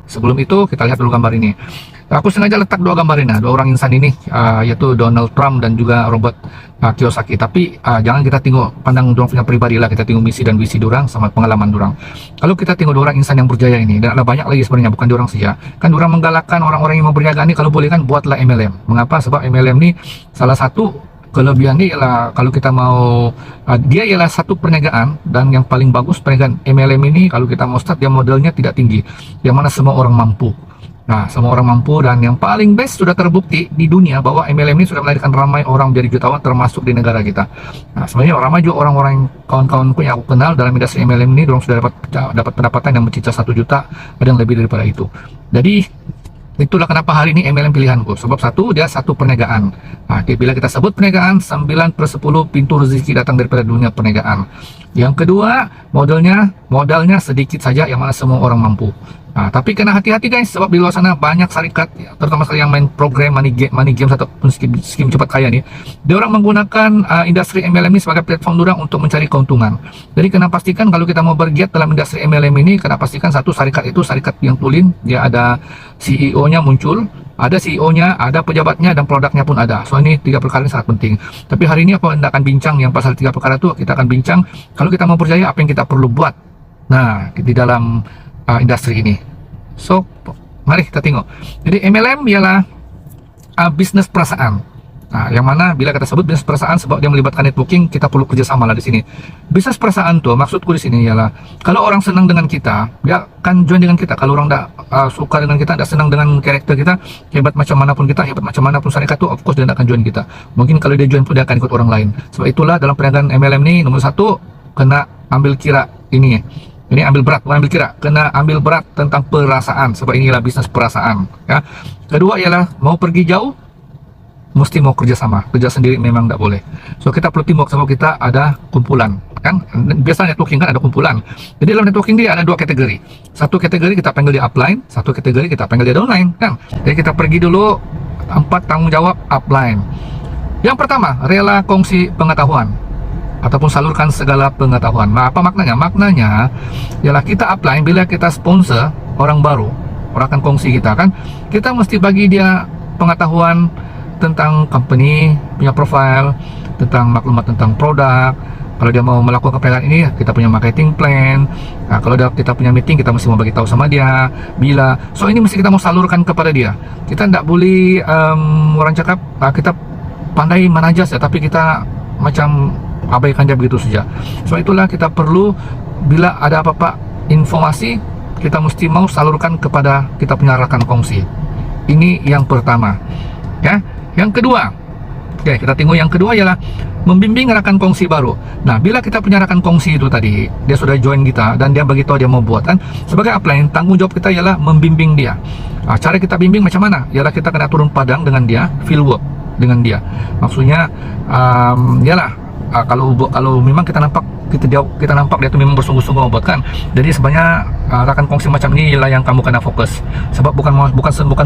Sebelum itu kita lihat dulu gambar ini. Aku sengaja letak dua gambar ini, dua orang insan ini, yaitu Donald Trump dan juga Robert Kiyosaki. Tapi jangan kita tengok pandang dorang punya pribadi lah, kita tengok misi dan visi dorang sama pengalaman dorang. Kalau kita tengok dua orang insan yang berjaya ini, dan ada banyak lagi sebenarnya, bukan dorang saja. Kan dorang menggalakkan orang-orang yang mau berniaga ini, kalau boleh kan buatlah MLM. Mengapa? Sebab MLM ini salah satu kelebihan dia ialah kalau kita mau dia ialah satu perniagaan, dan yang paling bagus perniagaan MLM ini kalau kita mau start, dia modelnya tidak tinggi, yang mana semua orang mampu. Nah, semua orang mampu, dan yang paling best sudah terbukti di dunia bahwa MLM ini sudah melahirkan ramai orang menjadi jutawan, termasuk di negara kita. Nah, sebenarnya ramai juga orang-orang kawan-kawanku yang aku kenal dalam industri MLM ini, dorang sudah dapat pendapatan yang mencicil 1 juta, ada yang lebih daripada itu. Jadi itulah kenapa hari ini MLM pilihanku. Sebab satu, dia satu perniagaan. Nah, bila kita sebut perniagaan, 9/10 pintu rezeki datang daripada dunia perniagaan. Yang kedua, modalnya sedikit saja, yang mana semua orang mampu. Nah, tapi kena hati-hati guys, sebab di luar sana banyak syarikat, terutama sekali yang main program money game ataupun skim cepat kaya nih, dia orang menggunakan industri MLM ini sebagai platform orang untuk mencari keuntungan. Jadi kena pastikan kalau kita mau bergiat dalam industri MLM ini, kena pastikan satu, syarikat itu syarikat yang tulen, dia ada CEO-nya muncul, ada CEO-nya, ada pejabatnya, dan produknya pun ada. So ini 3 perkara ini sangat penting. Tapi hari ini aku akan bincang yang pasal 3 perkara itu. Kita akan bincang kalau kita mau percaya apa yang kita perlu buat, nah, di dalam industri ini. So mari kita tengok. Jadi MLM ialah bisnis perasaan. Nah, yang mana bila kita sebut bisnis perasaan, sebab dia melibatkan networking, kita perlu kerjasama lah di sini. Bisnis perasaan tuh maksudku di sini ialah kalau orang senang dengan kita, dia akan join dengan kita. Kalau orang tidak suka dengan kita, tidak senang dengan karakter kita, hebat macam manapun kita, hebat macam manapun syarikat tuh, of course dia tidak akan join kita. Mungkin kalau dia join pun dia akan ikut orang lain. Sebab itulah dalam perniagaan MLM ini, nomor 1, kena ambil kira ini. Ini ambil berat, bukan ambil kira, kena ambil berat tentang perasaan, sebab inilah bisnis perasaan, ya. Kedua ialah mau pergi jauh, mesti mau kerja sama. Kerja sendiri memang tidak boleh. So kita perlu teamwork, sebab kita ada kumpulan, kan? Biasanya networking kan ada kumpulan. Jadi dalam networking dia ada 2 kategori. Satu kategori kita panggil dia upline, satu kategori kita panggil dia downline, kan? Jadi kita pergi dulu 4 tanggung jawab upline. Yang pertama, rela kongsi pengetahuan ataupun salurkan segala pengetahuan. Nah, apa maknanya? Maknanya ialah kita upline, bila kita sponsor orang baru, orang akan kongsi kita, kan, kita mesti bagi dia pengetahuan tentang company, punya profile, tentang maklumat tentang produk. Kalau dia mau melakukan perniagaan ini, kita punya marketing plan. Nah, kalau kita punya meeting, kita mesti mau bagi tahu sama dia bila. So ini mesti kita mau salurkan kepada dia. Kita tidak boleh orang cakap kita pandai manajas ya, tapi kita macam abaikan dia begitu saja. So itulah kita perlu, bila ada apa-apa informasi, kita mesti mau salurkan kepada kita punya rakan kongsi. Ini yang pertama, ya. Yang kedua, ya, kita tengok yang kedua ialah membimbing rakan kongsi baru. Nah, bila kita punya rakan kongsi itu tadi, dia sudah join kita dan dia bagi tahu dia mau buat, kan, sebagai upline, tanggung jawab kita ialah membimbing dia. Nah, cara kita bimbing macam mana? Ialah kita kena turun padang dengan dia, field work dengan dia. Maksudnya ialah kalau memang kita nampak dia tu memang bersungguh-sungguh membuat, kan. Jadi sebenarnya rakan kongsi macam ini ialah yang kamu kena fokus. Sebab bukan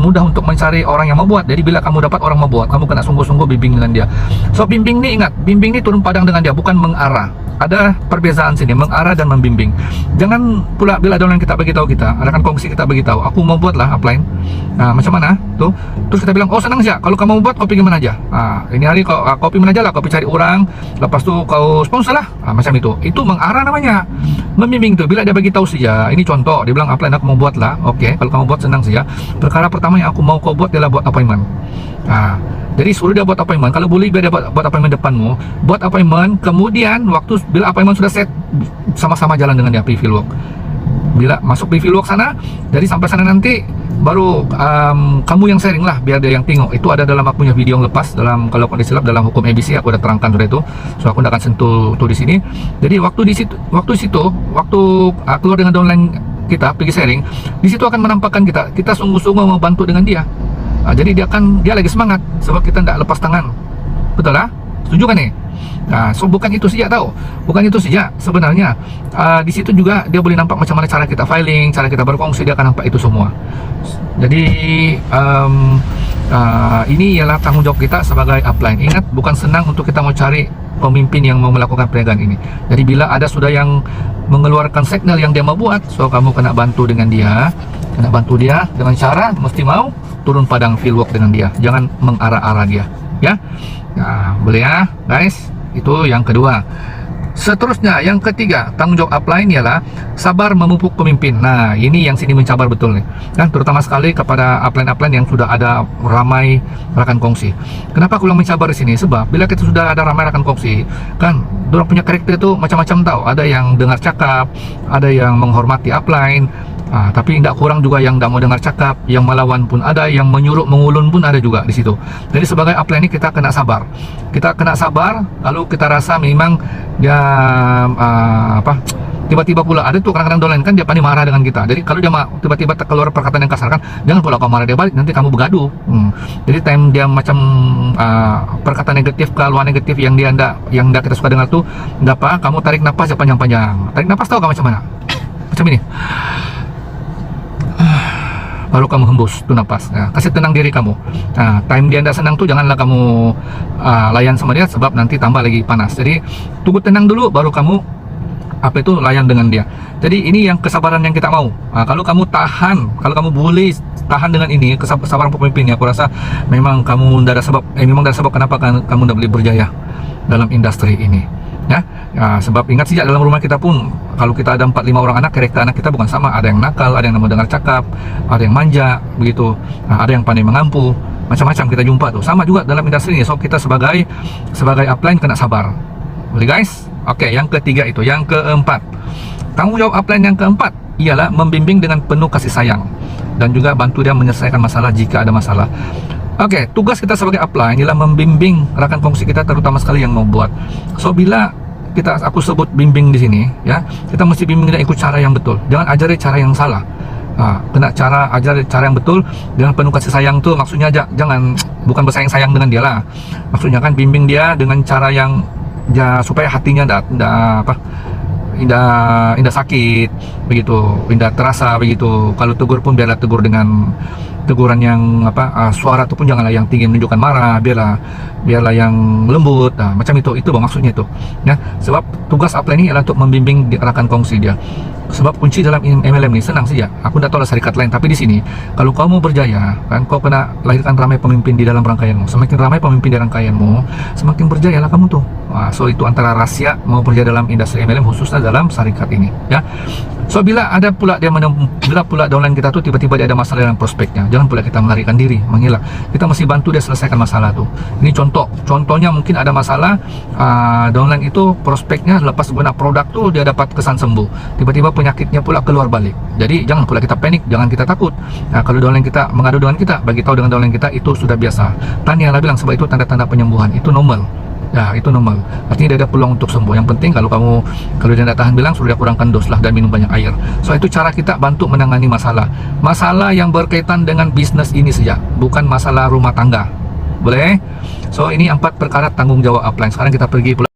mudah untuk mencari orang yang mau buat. Jadi bila kamu dapat orang mau buat, kamu kena sungguh-sungguh bimbing dengan dia. So bimbing ni, ingat, bimbing ni turun padang dengan dia, bukan mengarah. Ada perbezaan sini, mengarah dan membimbing. Jangan pula bila ada orang kita bagi tahu, kita rakan kongsi kita bagi tahu, aku mau buat lah upline. Nah, macam mana tuh? Terus kita bilang, oh senang saja, kalau kamu mau buat, kau pergi mana aja. Ini hari kau pergi mana aja lah, kau pergi cari orang, lepas tu kau sponsor lah. Macam itu mengarah namanya. Membimbing tu, bila dia bagi tahu saja, ini contoh, dia bilang upline aku mau buat lah. Oke, kalau kamu buat senang saja. Perkara pertama yang aku mau kau buat adalah buat appointment. Jadi suruh dia buat appointment. Kalau boleh biar dia buat appointment depanmu, buat appointment. Kemudian waktu bila appointment sudah set, sama-sama jalan dengan dia pergi field work. Bila masuk pergi field work sana, jadi sampai sana nanti baru kamu yang sharing lah, biar dia yang tengok. Itu ada dalam aku punya video yang lepas, dalam kalau aku silap dalam hukum ABC aku udah terangkan sudah itu. So aku tidak akan sentuh tuh di sini. Jadi waktu keluar dengan downline kita pergi sharing, di situ akan menampakkan kita sungguh-sungguh membantu dengan dia. Jadi dia lagi semangat sebab kita tidak lepas tangan. Betul lah? Setuju kan nih? So bukan itu saja, tahu? Bukan itu saja sebenarnya. Di situ juga dia boleh nampak macam mana cara kita filing, cara kita berkongsi, dia akan nampak itu semua. Jadi Ini ialah tanggung jawab kita sebagai upline. Ingat, bukan senang untuk kita mau cari pemimpin yang mau melakukan perniagaan ini. Jadi bila ada sudah yang mengeluarkan signal yang dia mau buat, so kamu kena bantu dengan dia, dengan cara mesti mau turun padang fieldwork dengan dia, jangan mengarah-arah dia, ya. Nah, boleh ya guys. Itu yang kedua. Seterusnya, yang ketiga, tanggung jawab upline ialah sabar memupuk pemimpin. Nah, ini yang sini mencabar betul nih, kan, terutama sekali kepada upline-upline yang sudah ada ramai rakan kongsi. Kenapa aku bilang mencabar di sini? Sebab bila kita sudah ada ramai rakan kongsi, kan, dorang punya karakter itu macam-macam tahu. Ada yang dengar cakap, ada yang menghormati upline. Tapi tidak kurang juga yang tidak mau dengar cakap, yang melawan pun ada, yang menyuruh mengulun pun ada juga di situ. Jadi sebagai upline ini kita kena sabar. Kita kena sabar, lalu kita rasa memang dia tiba-tiba pula ada tuh kadang-kadang downline kan dia pandai marah dengan kita. Jadi kalau dia tiba-tiba keluar perkataan yang kasar kan, jangan pula kau marah dia balik, nanti kamu bergaduh. Jadi time dia macam perkataan negatif, keluar negatif yang dia yang kita suka dengar tuh, kamu tarik napas ya panjang-panjang. Tarik napas, tahu kamu macam mana? Macam ini. Baru kamu hembus tuh napas. Kasih tenang diri kamu. Time dia tidak senang tuh janganlah kamu layan sama dia, sebab nanti tambah lagi panas. Jadi tunggu tenang dulu, baru kamu layan dengan dia. Jadi ini yang kesabaran yang kita mau. Kalau kamu tahan, kalau kamu boleh tahan dengan ini kesabaran pemimpinnya, aku rasa memang kamu tidak ada sebab. Memang ada sebab kenapa kamu tidak boleh berjaya dalam industri ini. Sebab ingat sejak dalam rumah kita pun, kalau kita ada 4-5 orang anak, karakter anak kita bukan sama. Ada yang nakal, ada yang mau dengar cakap, ada yang manja begitu, ada yang pandai mengampu, macam-macam kita jumpa tuh. Sama juga dalam industri ini. So kita sebagai upline kena sabar. Boleh guys? Oke, yang ketiga itu. Yang keempat, tanggung jawab upline yang keempat ialah membimbing dengan penuh kasih sayang dan juga bantu dia menyelesaikan masalah jika ada masalah. Oke, tugas kita sebagai upline ialah membimbing rakan kongsi kita, terutama sekali yang mau buat. So bila aku sebut bimbing di sini, ya, kita mesti bimbing dan ikut cara yang betul. Jangan ajari cara yang salah. Kena ajari cara yang betul dengan penuh kasih sayang tuh maksudnya jangan bukan bersayang-sayang dengan dia lah. Maksudnya kan bimbing dia dengan cara yang supaya hatinya indah sakit begitu, indah terasa begitu. Kalau tegur pun biarlah tegur dengan teguran yang suara itu pun janganlah yang tinggi menunjukkan marah, biarlah yang lembut. Macam itu maksudnya itu, ya. Sebab tugas upline ini adalah untuk membimbing rakan kongsi dia. Sebab kunci dalam MLM ini senang saja. Aku tidak tahu lah syarikat lain, tapi di sini kalau kau mau berjaya, kan, kau kena lahirkan ramai pemimpin di dalam rangkaianmu. Semakin ramai pemimpin di rangkaianmu, semakin berjayalah kamu tuh. So itu antara rahasia mau berjaya dalam industri MLM, khususnya dalam syarikat ini, ya. So bila pula downline kita tuh tiba-tiba dia ada masalah dengan prospeknya, jangan pula kita melarikan diri, menghilangkan. Kita mesti bantu dia selesaikan masalah tuh. Ini contohnya mungkin ada masalah, downline itu prospeknya lepas guna produk tuh dia dapat kesan sembuh, tiba-tiba penyakitnya pula keluar balik. Jadi jangan pula kita panik, jangan kita takut. Kalau downline kita mengadu dengan kita, bagi tahu dengan downline kita itu sudah biasa. Tanya lah bilang, sebab itu tanda-tanda penyembuhan, itu normal. Ya, itu normal. Artinya dia ada peluang untuk sembuh. Yang penting kalau dia tidak tahan bilang, suruh dia kurangkan dos lah dan minum banyak air. So itu cara kita bantu menangani masalah yang berkaitan dengan bisnis ini saja, bukan masalah rumah tangga. Boleh? So ini 4 perkara tanggung jawab upline. Sekarang kita pergi pula